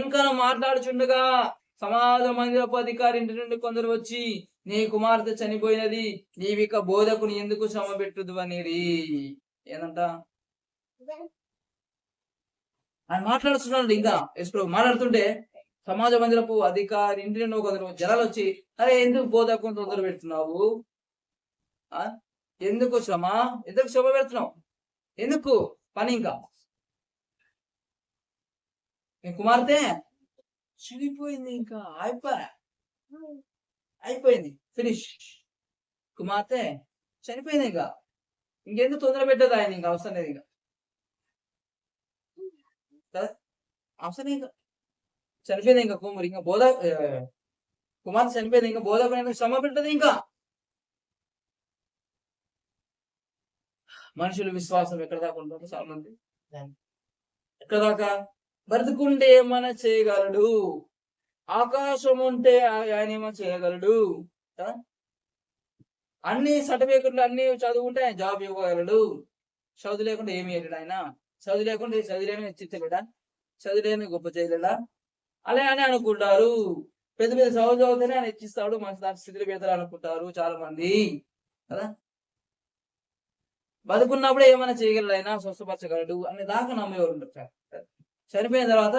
ఇంకా మాట్లాడుచుండగా సమాజ మందిరపు అధికారి ఇంటి నుండి కొందరు వచ్చి, నీ కుమార్తె చనిపోయినది, నీవిక బోధకుని ఎందుకు శ్రమ పెట్టుదు అనేది. ఏదంట ఆయన మాట్లాడుతున్నాడు. ఇంకా యేసు మాట్లాడుతుంటే సమాజ మందిరపు అధికారి ఇంటి నుండి కొందరు జనాలు వచ్చి, అరే ఎందుకు బోధకుని తొందర పెడుతున్నావు, ఎందుకు శ్రమ పెడుతున్నావు, ఎందుకు పని, ఇంకా మీ కుమార్తె చనిపోయింది, ఇంకా అయిపోయింది, ఫినిష్. కుమార్తె చనిపోయింది, ఇంకా ఇంకెందుకు తొందర పెట్టదు ఆయన, ఇంకా అవసరం లేదు, ఇంకా అవసరం ఇంకా చనిపోయింది, ఇంకా ఇంకా కుమార్తె చనిపోయింది, ఇంకా బోధకుని శ్రమ పెట్టదు. ఇంకా మనుషుల విశ్వాసం ఎక్కడ దాకా ఉంటుంది, చాలా మంది ఎక్కడ దాకా, బ్రతుకుంటే ఏమైనా చేయగలడు, ఆకాశం ఉంటే ఆయన ఏమైనా చేయగలడు, అన్ని సర్టిఫికెట్లు అన్ని చదువుకుంటే ఆయన జాబ్ ఇవ్వగలడు, చదువు లేకుండా ఏమి చేయలేడు ఆయన, చదువు లేకుండా చదివేమి హెచ్చించలేడా, చదివేమి గొప్ప చేయలేడా, అలా అని అనుకుంటారు. పెద్ద పెద్ద చదువు చదివితేనే ఆయన హెచ్చిస్తాడు, మంచి దాని స్థితిలో పెడతాడు అనుకుంటారు చాలా మంది కదా. బతుకున్నప్పుడు ఏమైనా చేయగలడు ఆయన, స్వస్థపరచగలడు అనే దాకా నమ్మేవారు ఉంటారు. చనిపోయిన తర్వాత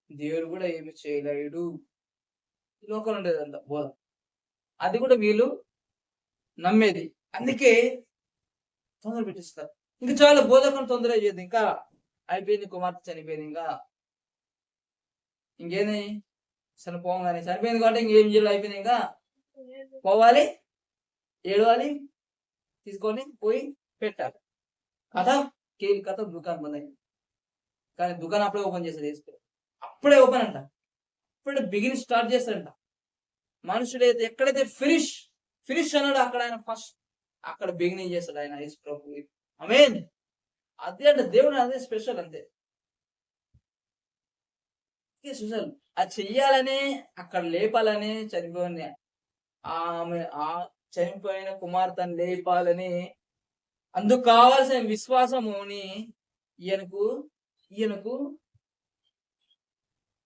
దేవుడు కూడా ఏమి చేయలేడు, లోకం ఉండేదంత బోధ, అది కూడా వీళ్ళు నమ్మేది. అందుకే తొందర పెట్టిస్తారు. ఇంకా చాలా బోధకుని తొందర అయ్యేది, ఇంకా అయిపోయింది, కుమార్తె చనిపోయింది, ఇంకా ఇంకేంది చనిపోగానే చనిపోయింది కాబట్టి ఇంకేం చేయాలి, అయిపోయింది, ఇంకా పోవాలి, ఏడవాలి, తీసుకొని పోయి పెట్టాలి. కథ కథ దుకాణం బంద్ అయింది. కానీ దుకాణం అప్పుడే ఓపెన్ చేస్తాడు వేసుకో, అప్పుడే ఓపెన్ అంట, అప్పుడే బిగిన్ స్టార్ట్ చేస్తాడంట. మనుషులైతే ఎక్కడైతే ఫినిష్ అన్నాడు అక్కడ ఆయన ఫస్ట్ అక్కడ బిగినింగ్ చేస్తాడు ఆయన యేసు ప్రభు. ఆమేన్. అదే అంటే దేవుడు అదే స్పెషల్, అంతే స్పెషల్. అది చెయ్యాలని, అక్కడ లేపాలని, చనిపోయిన కుమార్తెను లేపాలని, అందుకు కావాల్సిన విశ్వాసముని ఈయనకు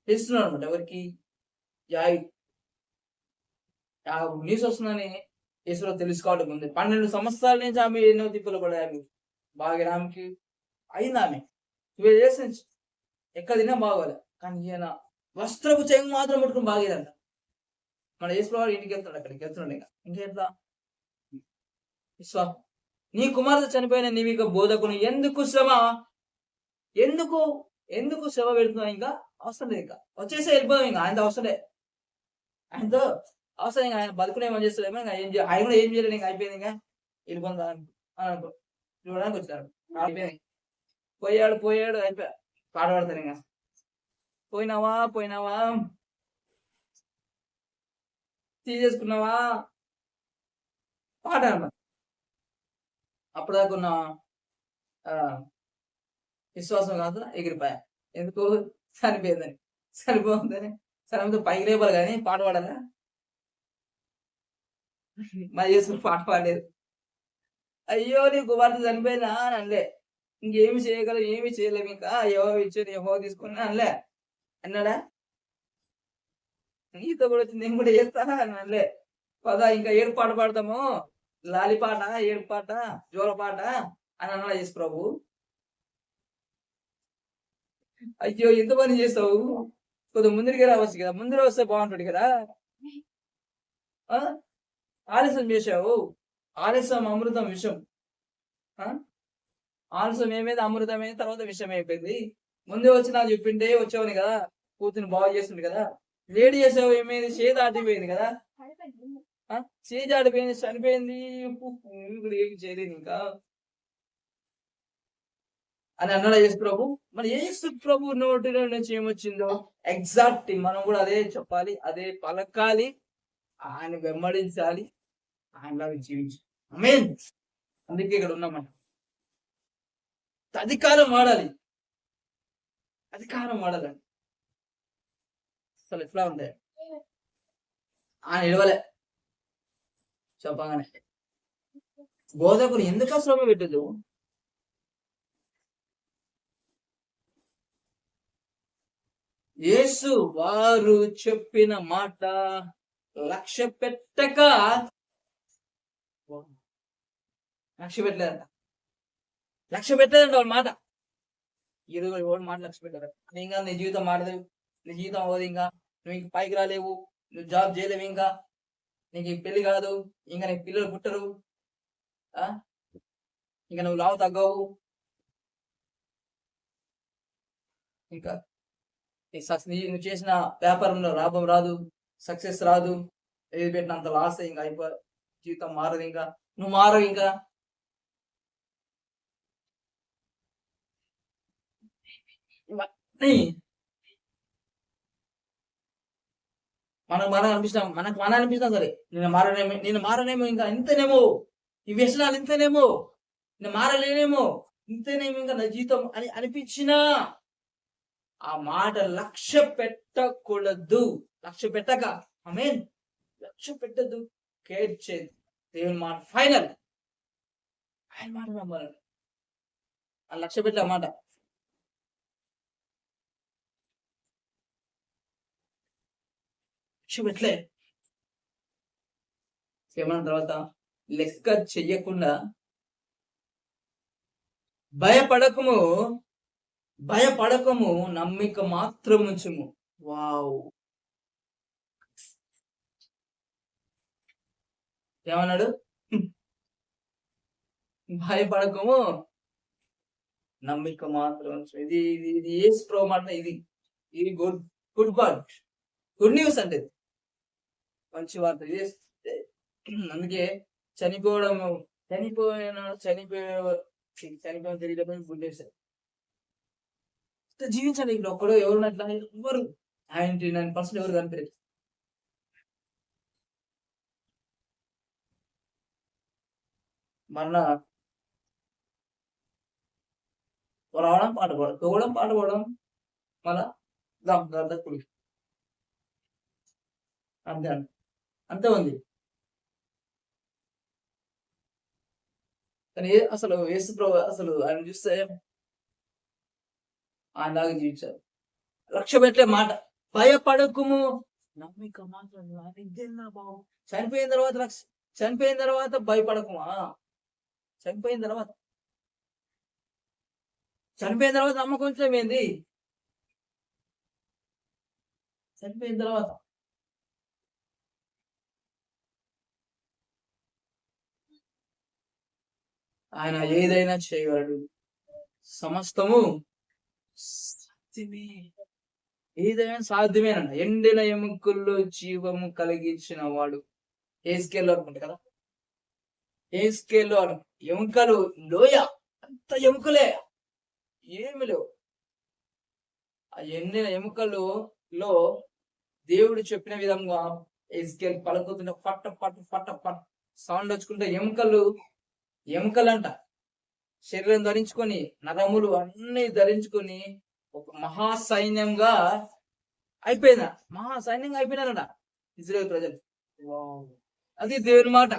తెలుస్తున్నాడు అనమాట. ఎవరికి? న్యూస్ వస్తుందని యేసులో తెలుసుకోవడం ముందు 12 సంవత్సరాల నుంచి ఆమె ఎన్నో తిప్పులు పడాయి. బాగా ఆమెకి అయింది, ఆమె 12 years నుంచి ఎక్కడ తిన్నా బాగోలే. కానీ ఈయన వస్త్రపు చెంగు మాత్రం పట్టుకుని బాగేదంట. మన యేసులో ఇంటికి వెళ్తున్నాడు, అక్కడికి వెళ్తున్నాడు. ఇంకెట్లా విశ్వాసం. నీ కుమార్తె చనిపోయిన నీవిక బోధకుని ఎందుకు శ్రమ పెడుతున్నావు, ఇంకా అవసరం లేదు, ఇంకా వచ్చేసి వెళ్ళిపోదాం, ఇంకా ఆయనతో అవసరం లేదు, ఆయనతో అవసరం, ఇంకా ఆయన బతుకునే ఏమో చేస్తాడేమో, ఇంకా ఆయన కూడా ఏం చేయలేదు, ఇంకా అయిపోయింది, ఇంకా వెళ్ళిపోదా అనుకో చూడడానికి వచ్చాడు. అయిపోయింది, పోయాడు అయిపోయా, పాట పాడతాను, ఇంకా పోయినావా తీసేసుకున్నావా పాట అన్నమాట. అప్పుడు దాకున్న విశ్వాసం కాదు ఎగిరిపోయా, ఎందుకు చనిపోయిందని, చనిపోతే పైకి లేపాలి కానీ పాట పాడాలా, మరి చేసుకుని పాట పాడలేదు. అయ్యో నీ కుమార్తె చనిపోయినా అని అనలే, ఇంకేమి ఏమి చేయలేము, ఇంకా యెహోవా తీసుకుని అనలే, అన్నాడా? నీతో కూడా వచ్చి నేను కూడా చేస్తానా అని అనలే. పదా ఇంకా ఏడు పాట పాడతాము, లాలిపాట, ఏడు పాట, జోలపాట అని అన్నా యేసు ప్రభు. అయ్యో ఎంత పని చేస్తావు, కొద్దిగా ముందరికి రావచ్చు కదా, ముందర వస్తే బాగుంటుంది కదా, ఆలస్యం చేసావు, ఆలస్యం అమృతం విషం, ఆలస్యం ఏమైంది, అమృతం అయింది, తర్వాత విషయం అయిపోయింది. ముందే వచ్చి నాకు చెప్పిండే వచ్చేవాని కదా, కూతుని బాగు చేస్తుంది కదా, లేడీ చేసావు ఏమైంది, చేతి ఆడిపోయింది కదా, చేతి ఆడిపోయింది, చనిపోయింది, ఇప్పుడు ఏం చేయలేదు ఇంకా అని అన్నాడు యేసు ప్రభు. మరి యేసు ప్రభు నోటిలో నుంచి ఏమొచ్చిందో ఎగ్జాక్ట్ మనం కూడా అదే చెప్పాలి, అదే పలకాలి, ఆయన వెంబడించాలి, ఆయనలాగా జీవించాలి. ఆమేన్. అందుకే ఇక్కడ ఉన్నామంట. అధికారం వాడాలి, వాడాలండి. అసలు ఎట్లా ఉండే ఆయన ఇడవలే చెప్పగానే, బోధకుడు ఎందుకు శ్రమ పెట్టదు, యేసు వారు చెప్పిన మాట లక్ష్య పెట్టక లక్ష్య పెట్టలేదంట. లక్ష్య పెట్టలేదంట వాళ్ళ మాట. ఈరోజు ఎవరు మాట లక్ష్య పెట్టారు. ఇంకా నీ జీవితం మారదు, నీ జీవితం అవ్వదు, ఇంకా నువ్వు ఇంక పైకి రాలేవు, నువ్వు జాబ్ చేయలేవు, ఇంకా నీకు పెళ్లి కాదు, ఇంకా నీకు పిల్లలు పుట్టరు, ఇంకా నువ్వు లావు తగ్గవు, ఇంకా నువ్వు చేసిన వ్యాపారంలో లాభం రాదు, సక్సెస్ రాదు, ఏది పెట్టినంత లాస్, ఇంకా అయిపో జీవితం మారదు, ఇంకా నువ్వు మారవు, ఇంకా మనం అనిపిస్తాం, మన అనిపిస్తాం సరే, నేను మారనేమో, ఇంకా ఇంతనేమో, ఈ వ్యసనాలు ఇంతనేమో, నేను మారలేనేమో, ఇంతనేమో, ఇంకా నా జీవితం అని అనిపించినా ఆ మాట లక్ష్య పెట్టకూడదు. లక్ష్య పెట్టక, ఆమేన్, లక్ష్య పెట్టద్దు, కేర్ చేయదు. దేవుని మాట ఫైనల్. ఆయన మాట నమ్మాలి, ఆ లక్ష్య పెట్టే మాట. లక్ష్య పెట్టలే ఏమన్న తర్వాత లెక్క చెయ్యకుండా భయపడకము నమ్మిక మాత్రం ఉంచుము. వావ్, ఏమన్నాడు? భయపడకము నమ్మిక మాత్రం. ఇది ఇది ఇది యేసు ప్రభు మాట. ఇది గుడ్ గుడ్ న్యూస్ అంటే మంచి వార్త. అందుకే చనిపోయిన తెలియకపోయిన గుడ్ న్యూస్. జీవించండి. ఇక్కడ ఒక్కడో ఎవరున్నట్లా ఎవరు 99% ఎవరు కనిపించదు. మరణ రావడం, పాట పాడడం, తోగడం, పాట పాడడం, మళ్ళా దక్కుడు, అంతే అంతే ఉంది. కానీ అసలు యేసు ప్రభు అసలు ఆయన చూస్తే ఆయనలాగా జీవించారు. లక్ష్య పెట్టే మాట భయపడకుము నమ్మిక మాత్రం. చనిపోయిన తర్వాత భయపడకుమా. చనిపోయిన తర్వాత నమ్మకం ఏంది? చనిపోయిన తర్వాత ఆయన ఏదైనా చేయగలడు. సమస్తము సాధ్యమే. ఏదైనా సాధ్యమేనంట. ఎండిన ఎముకల్లో జీవము కలిగించిన వాడు. ఏ స్కేల్లో అనుకుంటా కదా, ఏ స్కేల్లో ఎముకలు లోయ, అంత ఎముకలే, ఏమి లేవు. ఆ ఎండిన ఎముకలలో దేవుడు చెప్పిన విధంగా ఎస్కేల్ పలుకుతుంటే పట్ట పట్ట పట్ట పట్ట సౌండ్ వచ్చుకుంటే ఎముకలంట శరీరం ధరించుకొని, నరములు అన్ని ధరించుకొని ఒక మహాసైన్యంగా అయిపోయినారంట ఇజ్రాయేల్ ప్రజలు. అది దేవుని మాట.